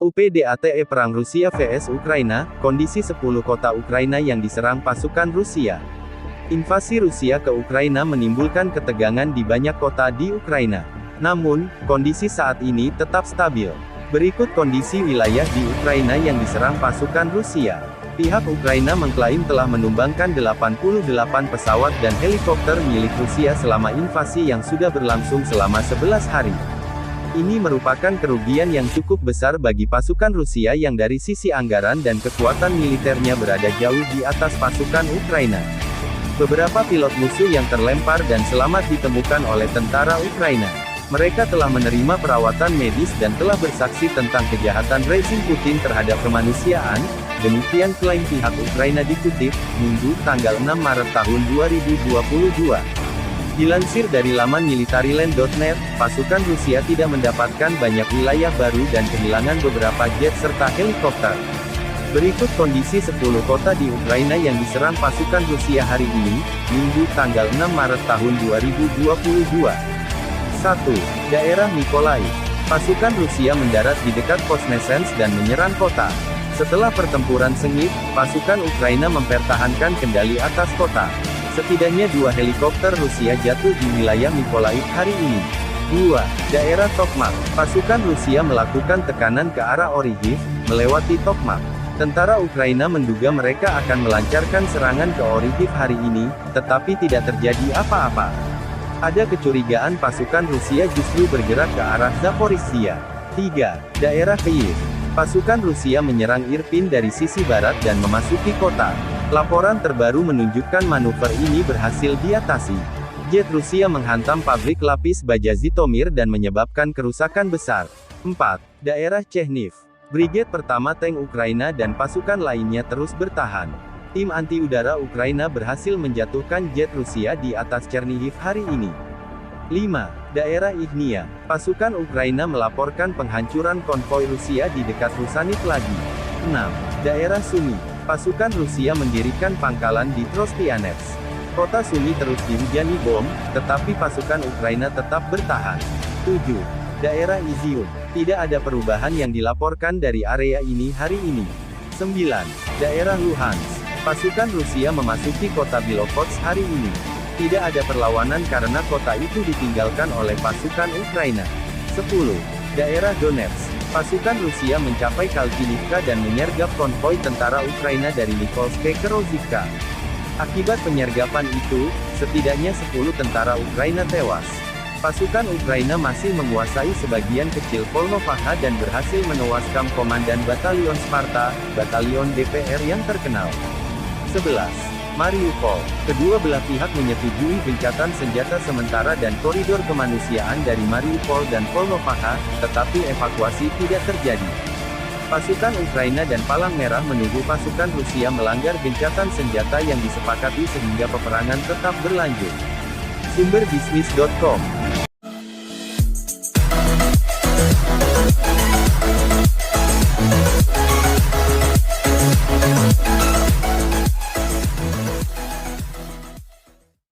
UPDATE Perang Rusia vs Ukraina, kondisi 10 kota Ukraina yang diserang pasukan Rusia. Invasi Rusia ke Ukraina menimbulkan ketegangan di banyak kota di Ukraina. Namun, kondisi saat ini tetap stabil. Berikut kondisi wilayah di Ukraina yang diserang pasukan Rusia. Pihak Ukraina mengklaim telah menumbangkan 88 pesawat dan helikopter milik Rusia selama invasi yang sudah berlangsung selama 11 hari. Ini merupakan kerugian yang cukup besar bagi pasukan Rusia yang dari sisi anggaran dan kekuatan militernya berada jauh di atas pasukan Ukraina. Beberapa pilot musuh yang terlempar dan selamat ditemukan oleh tentara Ukraina. Mereka telah menerima perawatan medis dan telah bersaksi tentang kejahatan rezim Putin terhadap kemanusiaan, demikian klaim pihak Ukraina dikutip, Minggu, tanggal 6 Maret tahun 2022. Dilansir dari laman militariland.net, pasukan Rusia tidak mendapatkan banyak wilayah baru dan kehilangan beberapa jet serta helikopter. Berikut kondisi 10 kota di Ukraina yang diserang pasukan Rusia hari ini, Minggu, tanggal 6 Maret tahun 2022. 1. Daerah Mykolaiv. Pasukan Rusia mendarat di dekat Voznesens dan menyerang kota. Setelah pertempuran sengit, pasukan Ukraina mempertahankan kendali atas kota. Setidaknya 2 helikopter Rusia jatuh di wilayah Mykolaiv hari ini. 2. Daerah Tokmak. Pasukan Rusia melakukan tekanan ke arah Orikhiv, melewati Tokmak. Tentara Ukraina menduga mereka akan melancarkan serangan ke Orikhiv hari ini, tetapi tidak terjadi apa-apa. Ada kecurigaan pasukan Rusia justru bergerak ke arah Zaporizhia. 3. Daerah Kyiv. Pasukan Rusia menyerang Irpin dari sisi barat dan memasuki kota. Laporan terbaru menunjukkan manuver ini berhasil diatasi. Jet Rusia menghantam pabrik lapis baja Zhytomyr dan menyebabkan kerusakan besar. 4. Daerah Chernihiv. Brigade pertama tank Ukraina dan pasukan lainnya terus bertahan. Tim anti-udara Ukraina berhasil menjatuhkan jet Rusia di atas Chernihiv hari ini. 5. Daerah Ignia. Pasukan Ukraina melaporkan penghancuran konvoi Rusia di dekat Rusanit lagi. 6. Daerah Sumy. Pasukan Rusia mendirikan pangkalan di Trostianets. Kota Sumy terus dihujani bom, tetapi pasukan Ukraina tetap bertahan. 7. Daerah Izium. Tidak ada perubahan yang dilaporkan dari area ini hari ini. 9. Daerah Luhansk. Pasukan Rusia memasuki kota Bilovodsk hari ini. Tidak ada perlawanan karena kota itu ditinggalkan oleh pasukan Ukraina. 10. Daerah Donetsk. Pasukan Rusia mencapai Kalkinivka dan menyergap konvoi tentara Ukraina dari Nikolske ke Rozhivka. Akibat penyergapan itu, setidaknya 10 tentara Ukraina tewas. Pasukan Ukraina masih menguasai sebagian kecil Volnovakha dan berhasil menewaskan komandan Batalion Sparta, batalion DPR yang terkenal. 11. Mariupol. Kedua belah pihak menyetujui gencatan senjata sementara dan koridor kemanusiaan dari Mariupol dan Volnovakha, tetapi evakuasi tidak terjadi. Pasukan Ukraina dan Palang Merah menunggu pasukan Rusia melanggar gencatan senjata yang disepakati sehingga peperangan tetap berlanjut. Sumber Bisnis.com